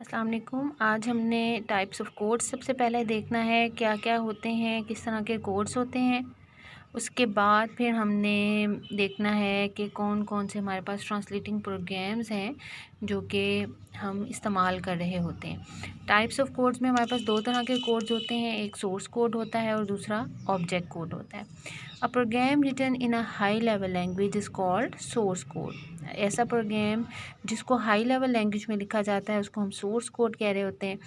अस्सलाम वालेकुम। आज हमने टाइप्स ऑफ कोड्स सबसे पहले देखना है क्या क्या होते हैं, किस तरह के कोड्स होते हैं। उसके बाद फिर हमने देखना है कि कौन कौन से हमारे पास ट्रांसलेटिंग प्रोग्राम्स हैं जो कि हम इस्तेमाल कर रहे होते हैं। टाइप्स ऑफ कोड्स में हमारे पास दो तरह के कोड्स होते हैं, एक सोर्स कोड होता है और दूसरा ऑब्जेक्ट कोड होता है। A program written in a high level language is called source code. ऐसा प्रोग्राम जिसको हाई लेवल लैंग्वेज में लिखा जाता है उसको हम सोर्स कोड कह रहे होते हैं।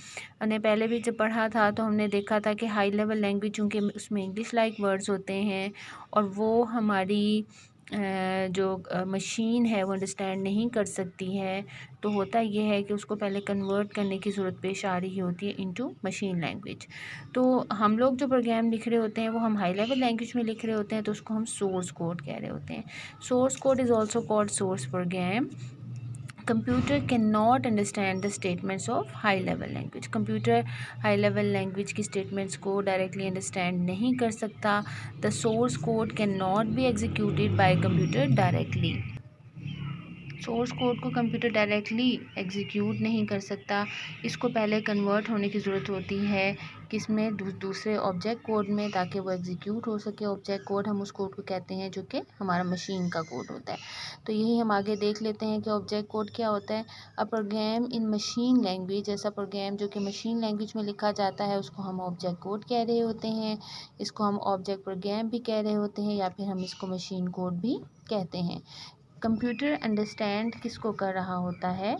हमने पहले भी जब पढ़ा था तो हमने देखा था कि हाई लेवल लैंग्वेज चूँकि उसमें इंग्लिश लाइक वर्ड्स होते हैं और वो हमारी जो मशीन है वो अंडरस्टैंड नहीं कर सकती है, तो होता ये है कि उसको पहले कन्वर्ट करने की ज़रूरत पेश आ रही होती है इनटू मशीन लैंग्वेज। तो हम लोग जो प्रोग्राम लिख रहे होते हैं वो हम हाई लेवल लैंग्वेज में लिख रहे होते हैं, तो उसको हम सोर्स कोड कह रहे होते हैं। Source code is also called source programme. Computer can not understand the statements of high level language. Computer high level language की स्टेटमेंट्स को डायरेक्टली अंडरस्टैंड नहीं कर सकता। The source code can not be executed by computer directly. Source code को computer directly execute नहीं कर सकता, इसको पहले कन्वर्ट होने की ज़रूरत होती है किसमें, दूसरे ऑब्जेक्ट कोड में, ताकि वो एग्जीक्यूट हो सके। ऑब्जेक्ट कोड हम उस कोड को कहते हैं जो कि हमारा मशीन का कोड होता है। तो यही हम आगे देख लेते हैं कि ऑब्जेक्ट कोड क्या होता है। A programme in machine language, ऐसा प्रोग्राम जो कि मशीन लैंग्वेज में लिखा जाता है उसको हम ऑब्जेक्ट कोड कह रहे होते हैं। इसको हम ऑब्जेक्ट प्रोग्राम भी कह रहे होते हैं या फिर हम इसको मशीन कोड भी कहते हैं। कंप्यूटर अंडरस्टैंड किसको कर रहा होता है,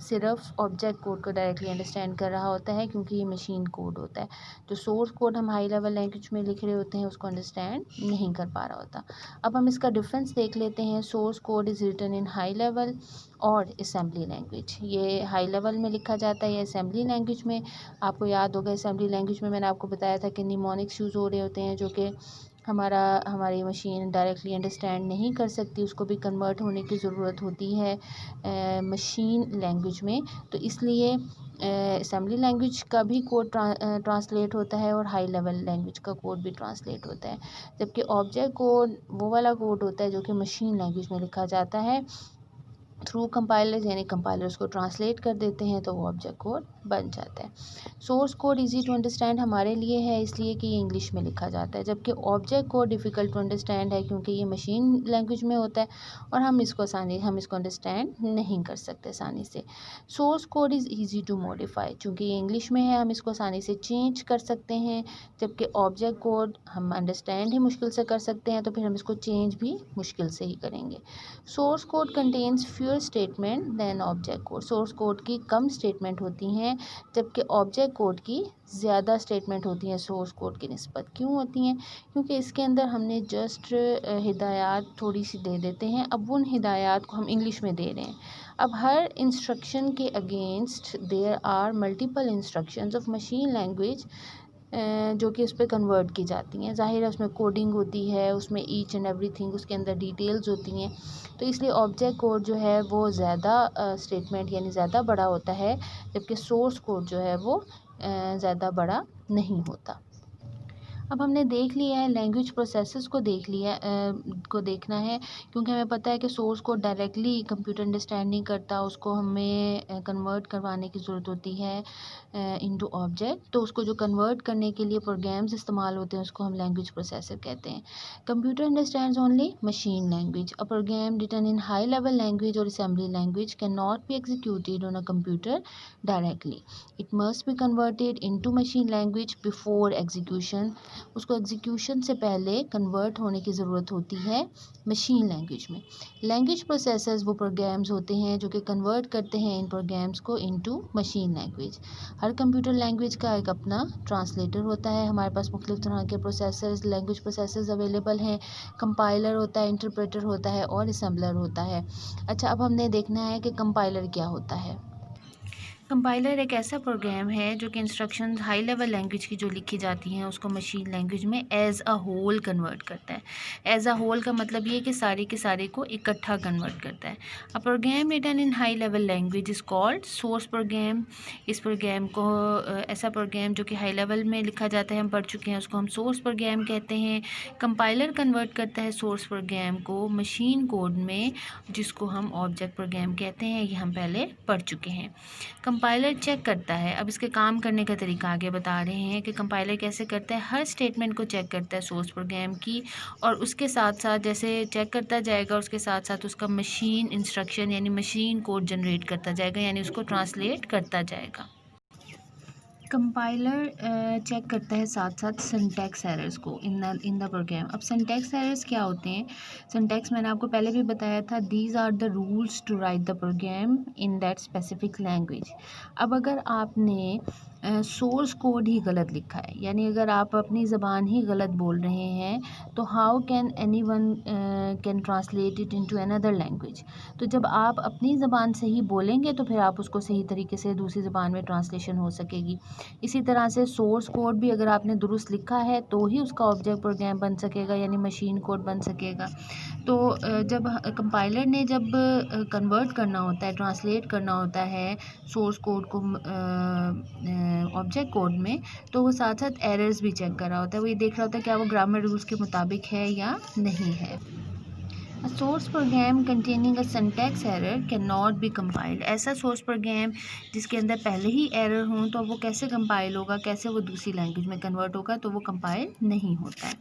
सिर्फ ऑब्जेक्ट कोड को डायरेक्टली अंडरस्टैंड कर रहा होता है क्योंकि ये मशीन कोड होता है। जो सोर्स कोड हम हाई लेवल लैंग्वेज में लिख रहे होते हैं उसको अंडरस्टैंड नहीं कर पा रहा होता। अब हम इसका डिफरेंस देख लेते हैं। Source code is written in high level और असेंबली लैंग्वेज। ये हाई लेवल में लिखा जाता है या असेंबली लैंग्वेज में। आपको याद होगा असेंबली लैंग्वेज में मैंने आपको बताया था कि निमोनिक्स यूज़ हो रहे होते हैं जो कि हमारी मशीन डायरेक्टली अंडरस्टैंड नहीं कर सकती, उसको भी कन्वर्ट होने की ज़रूरत होती है मशीन लैंग्वेज में। तो इसलिए असेंबली लैंग्वेज का भी कोड ट्रांसलेट होता है और हाई लेवल लैंग्वेज का कोड भी ट्रांसलेट होता है। जबकि ऑब्जेक्ट कोड वो वाला कोड होता है जो कि मशीन लैंग्वेज में लिखा जाता है थ्रू कंपाइलर्स, यानी कंपाइलर्स को ट्रांसलेट कर देते हैं तो वो ऑब्जेक्ट कोड बन जाता है। Source code easy to understand हमारे लिए है इसलिए कि ये इंग्लिश में लिखा जाता है, जबकि object code difficult to understand है क्योंकि ये मशीन लैंग्वेज में होता है और हम इसको अंडरस्टैंड नहीं कर सकते आसानी से। Source code is easy to modify, चूँकि ये इंग्लिश में है हम इसको आसानी से चेंज कर सकते हैं, जबकि ऑब्जेक्ट कोड हम अंडरस्टैंड ही मुश्किल से कर सकते हैं तो फिर हम इसको चेंज भी मुश्किल से ही करेंगे। Source code contains fewer statement than object code. Source code की कम स्टेटमेंट होती हैं जबकि ऑब्जेक्ट कोड की ज़्यादा स्टेटमेंट होती हैं सोर्स कोड की निस्बत। क्यों होती हैं? क्योंकि इसके अंदर हमने जस्ट हिदायत थोड़ी सी दे देते हैं, अब उन हिदायत को हम इंग्लिश में दे रहे हैं। अब हर इंस्ट्रक्शन के against there are multiple instructions of machine language जो कि उस पर कन्वर्ट की जाती हैं। ज़ाहिर है उसमें कोडिंग होती है, उसमें ईच एंड एवरीथिंग उसके अंदर डिटेल्स होती हैं, तो इसलिए ऑब्जेक्ट कोड जो है वो ज़्यादा स्टेटमेंट यानी ज़्यादा बड़ा होता है, जबकि सोर्स कोड जो है वो ज़्यादा बड़ा नहीं होता। अब हमने देख लिया है लैंग्वेज प्रोसेसेस को को देखना है, क्योंकि हमें पता है कि source code directly computer understand नहीं करता, उसको हमें कन्वर्ट करवाने की ज़रूरत होती है इनटू ऑब्जेक्ट। तो उसको जो कन्वर्ट करने के लिए प्रोग्राम्स इस्तेमाल होते हैं उसको हम लैंग्वेज प्रोसेसर कहते हैं। Computer understands only machine language. A program written in high level language or assembly language can not be executed on a computer directly. It must be converted into machine language before execution. उसको execution से पहले convert होने की ज़रूरत होती है machine language में। Language processors वो प्रोग्राम्स होते हैं जो कि कन्वर्ट करते हैं इन प्रोग्राम्स को इनटू मशीन लैंग्वेज। हर कंप्यूटर लैंग्वेज का एक अपना ट्रांसलेटर होता है। हमारे पास मुख्तलिफ तरह के प्रोसेसर्स लैंग्वेज प्रोसेसर्स अवेलेबल हैं। कंपाइलर होता है, इंटरप्रेटर होता है और असेंबलर होता है। अच्छा, अब हमने देखना है कि कंपाइलर क्या होता है। कंपाइलर एक ऐसा प्रोग्राम है जो कि इंस्ट्रक्शंस हाई लेवल लैंग्वेज की जो लिखी जाती हैं उसको मशीन लैंग्वेज में एज अ होल कन्वर्ट करता है। एज अ होल का मतलब ये कि सारे के सारे को इकट्ठा कन्वर्ट करता है। A program written in high level language is called source program. इस प्रोग्राम को ऐसा प्रोग्राम जो कि हाई लेवल में लिखा जाता है हम पढ़ चुके हैं, उसको हम सोर्स प्रोग्राम कहते हैं। कंपाइलर कन्वर्ट करता है सोर्स प्रोग्राम को मशीन कोड में, जिसको हम ऑब्जेक्ट प्रोग्राम कहते हैं, ये हम पहले पढ़ चुके हैं। कंपाइलर चेक करता है। अब इसके काम करने का तरीका आगे बता रहे हैं कि कंपाइलर कैसे करता है। हर स्टेटमेंट को चेक करता है सोर्स प्रोग्राम की, और उसके साथ साथ जैसे चेक करता जाएगा उसके साथ साथ उसका मशीन इंस्ट्रक्शन यानी मशीन कोड जनरेट करता जाएगा, यानी उसको ट्रांसलेट करता जाएगा। कंपाइलर चेक करता है साथ साथ सिंटैक्स एरर्स को इन द प्रोग्राम। अब सिंटैक्स एरर्स क्या होते हैं? सिंटैक्स मैंने आपको पहले भी बताया था, these are the rules to write the program in that specific language. अब अगर आपने सोर्स कोड ही गलत लिखा है, यानी अगर आप अपनी ज़बान ही गलत बोल रहे हैं, तो how can any one can translate it into another language. तो जब आप अपनी ज़बान से ही बोलेंगे तो फिर आप उसको सही तरीके से दूसरी ज़बान में ट्रांसलेशन हो सकेगी। इसी तरह से सोर्स कोड भी अगर आपने दुरुस्त लिखा है तो ही उसका ऑब्जेक्ट प्रोग्राम बन सकेगा, यानी मशीन कोड बन सकेगा। तो जब कंपाइलर ने जब कन्वर्ट करना होता है, ट्रांसलेट करना होता है सोर्स कोड को ऑब्जेक्ट कोड में, तो वो साथ साथ एरर्स भी चेक कर रहा होता है। वो ये देख रहा होता है क्या वो ग्रामर रूल्स के मुताबिक है या नहीं है। A source program containing a syntax error cannot be compiled। ऐसा सोर्स प्रोग्राम जिसके अंदर पहले ही एरर हों तो वो कैसे कंपाइल होगा, कैसे वो दूसरी लैंग्वेज में कन्वर्ट होगा, तो वो कंपाइल नहीं होता है।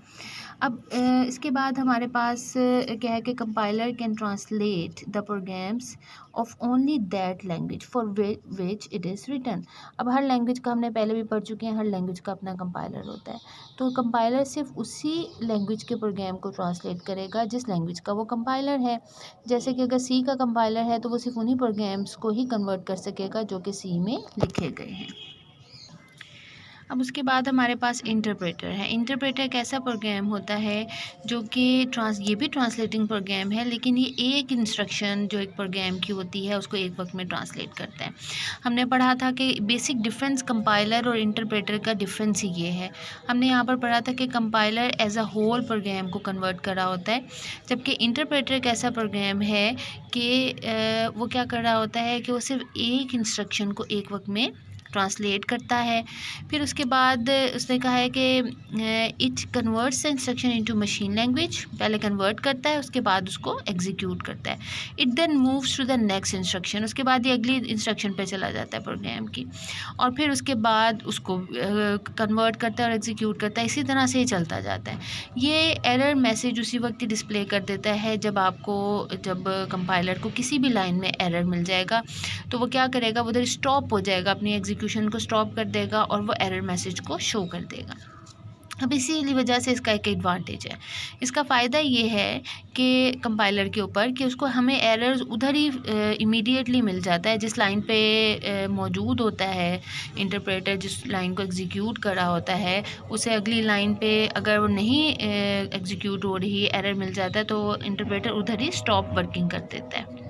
अब इसके बाद हमारे पास क्या है कि compiler can translate the programs of only that language for which it is written. अब हर लैंग्वेज का हमने पहले भी पढ़ चुके हैं, हर लैंग्वेज का अपना कंपाइलर होता है। तो कंपाइलर सिर्फ उसी लैंग्वेज के प्रोग्राम को ट्रांसलेट करेगा जिस लैंग्वेज का वो कंपाइलर है। जैसे कि अगर सी का कंपाइलर है तो वो सिर्फ उन्हीं प्रोग्राम्स को ही कन्वर्ट कर सकेगा जो कि सी में लिखे गए हैं। अब उसके बाद हमारे पास इंटरप्रेटर है। इंटरप्रेटर एक ऐसा प्रोग्राम होता है जो कि ये भी ट्रांसलेटिंग प्रोग्राम है, लेकिन ये एक इंस्ट्रक्शन जो एक प्रोग्राम की होती है उसको एक वक्त में ट्रांसलेट करता है। हमने पढ़ा था कि बेसिक डिफरेंस कंपाइलर और इंटरप्रेटर का डिफरेंस ही ये है। हमने यहाँ पर पढ़ा था कि compiler as a whole program को कन्वर्ट कर रहा होता है, जबकि इंटरप्रेटर एक ऐसा प्रोग्राम है कि वो क्या कर रहा होता है कि वो सिर्फ एक इंस्ट्रक्शन को एक वक्त में ट्रांसलेट करता है। फिर उसके बाद उसने कहा है कि it converts the instruction into machine language. पहले कन्वर्ट करता है, उसके बाद उसको एग्जीक्यूट करता है। It then moves to the next instruction. उसके बाद ये अगली इंस्ट्रक्शन पे चला जाता है प्रोग्राम की, और फिर उसके बाद उसको कन्वर्ट करता है और एग्जीक्यूट करता है। इसी तरह से ही चलता जाता है। ये एरर मैसेज उसी वक्त ही डिस्प्ले कर देता है जब कंपाइलर को किसी भी लाइन में एरर मिल जाएगा तो वो क्या करेगा, वो उधर स्टॉप हो जाएगा, अपनी एग्जीक्यूशन को स्टॉप कर देगा और वो एरर मैसेज को शो कर देगा। अब इसी वजह से इसका एक एडवांटेज है। इसका फ़ायदा ये है कि कंपाइलर के ऊपर कि उसको हमें एरर्स उधर ही इमीडिएटली मिल जाता है, जिस लाइन पे मौजूद होता है इंटरप्रेटर, जिस लाइन को एग्जीक्यूट कर रहा होता है, उसे अगली लाइन पे अगर वो नहीं एग्जीक्यूट हो रही एरर मिल जाता है तो इंटरप्रेटर उधर ही स्टॉप वर्किंग कर देता है।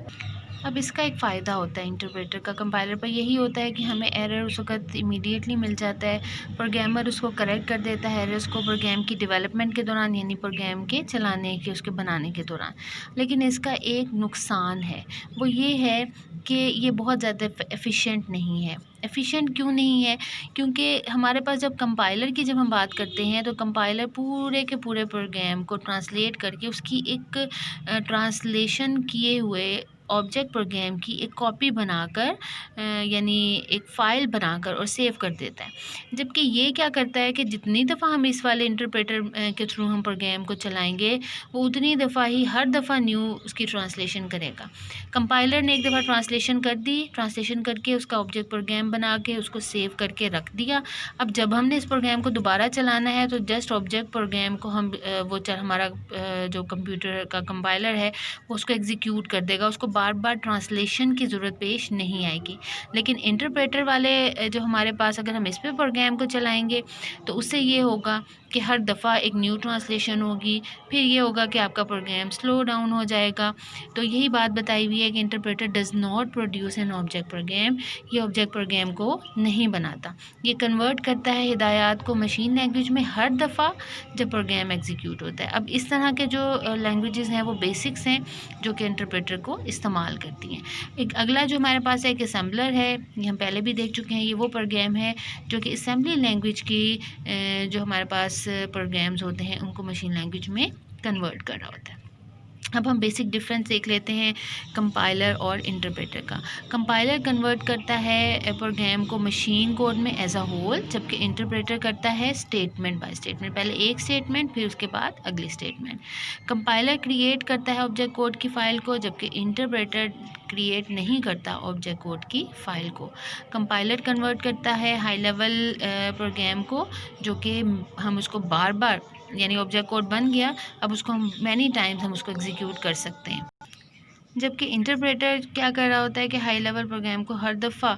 अब इसका एक फ़ायदा होता है इंटरप्रेटर का कंपाइलर पर, यही होता है कि हमें एरर उस वक्त इमीडिएटली मिल जाता है। प्रोग्रामर उसको करेक्ट कर देता है एरर्स को प्रोग्राम की डेवलपमेंट के दौरान, यानी प्रोग्राम के चलाने के, उसके बनाने के दौरान। लेकिन इसका एक नुकसान है, वो ये है कि ये बहुत ज़्यादा एफिशिएंट नहीं है। एफिशिएंट क्यों नहीं है? क्योंकि हमारे पास जब हम बात करते हैं तो कंपाइलर पूरे के पूरे प्रोग्राम को ट्रांसलेट करके उसकी एक ट्रांसलेशन किए हुए ऑब्जेक्ट प्रोग्राम की एक कॉपी बनाकर यानी एक फ़ाइल बनाकर और सेव कर देता है। जबकि ये क्या करता है कि जितनी दफ़ा हम इस वाले इंटरप्रेटर के थ्रू हम प्रोग्राम को चलाएंगे वो उतनी दफ़ा ही हर दफ़ा न्यू उसकी ट्रांसलेशन करेगा। कंपाइलर ने एक दफ़ा ट्रांसलेशन कर दी, ट्रांसलेशन करके उसका ऑब्जेक्ट प्रोग्राम बना के उसको सेव करके रख दिया। अब जब हमने इस प्रोग्राम को दोबारा चलाना है तो जस्ट ऑब्जेक्ट प्रोग्राम को हम हमारा जो कंप्यूटर का कंपाइलर है वो उसको एग्जीक्यूट कर देगा, उसको बार बार ट्रांसलेशन की ज़रूरत पेश नहीं आएगी। लेकिन इंटरप्रेटर वाले जो हमारे पास, अगर हम इस पे प्रोग्राम को चलाएंगे तो उससे ये होगा कि हर दफ़ा एक न्यू ट्रांसलेशन होगी, फिर ये होगा कि आपका प्रोग्राम स्लो डाउन हो जाएगा। तो यही बात बताई हुई है कि interpreter does not produce an object program. ये ऑब्जेक्ट प्रोग्राम को नहीं बनाता, ये कन्वर्ट करता है हिदायत को मशीन लैंग्वेज में हर दफ़ा जब प्रोग्राम एग्जीक्यूट होता है। अब इस तरह के जो लैंग्वेजेस हैं वो बेसिक्स हैं जो कि इंटरप्रेटर को इस्तेमाल करती हैं। एक अगला जो हमारे पास है एक असेंबलर है, ये हम पहले भी देख चुके हैं। ये वो प्रोग्राम है जो कि असेंबली लैंग्वेज की जो हमारे पास प्रोग्राम्स होते हैं उनको मशीन लैंग्वेज में कन्वर्ट कर रहा होता है। अब हम बेसिक डिफरेंस देख लेते हैं कंपाइलर और इंटरप्रेटर का। कंपाइलर कन्वर्ट करता है प्रोग्राम को मशीन कोड में एज अ होल, जबकि इंटरप्रेटर करता है स्टेटमेंट बाय स्टेटमेंट, पहले एक स्टेटमेंट फिर उसके बाद अगली स्टेटमेंट। कंपाइलर क्रिएट करता है ऑब्जेक्ट कोड की फ़ाइल को, जबकि इंटरप्रेटर क्रिएट नहीं करता ऑब्जेक्ट कोड की फ़ाइल को। कंपाइलर कन्वर्ट करता है हाई लेवल प्रोग्राम को, जो कि हम उसको बार बार, यानी ऑब्जेक्ट कोड बन गया, अब उसको हम मैनी टाइम्स हम उसको एग्जीक्यूट कर सकते हैं। जबकि इंटरप्रेटर क्या कर रहा होता है कि हाई लेवल प्रोग्राम को हर दफ़ा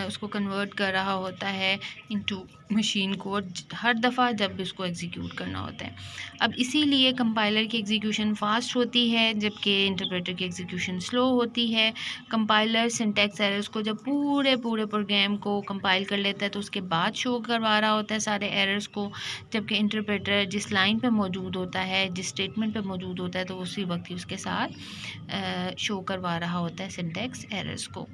उसको कन्वर्ट कर रहा होता है इनटू मशीन कोड, हर दफ़ा जब भी उसको एग्जीक्यूट करना होता है। अब इसीलिए कंपाइलर की एग्जीक्यूशन फास्ट होती है, जबकि इंटरप्रेटर की एग्जीक्यूशन स्लो होती है। कंपाइलर सिंटैक्स एरर्स को जब पूरे प्रोग्राम को कंपाइल कर लेता है तो उसके बाद शो करवा रहा होता है सारे एरर्स को, जबकि इंटरप्रेटर जिस लाइन पे मौजूद होता है, जिस स्टेटमेंट पे मौजूद होता है, तो उसी वक्त ही उसके साथ शो करवा रहा होता है सिंटैक्स एरर्स को।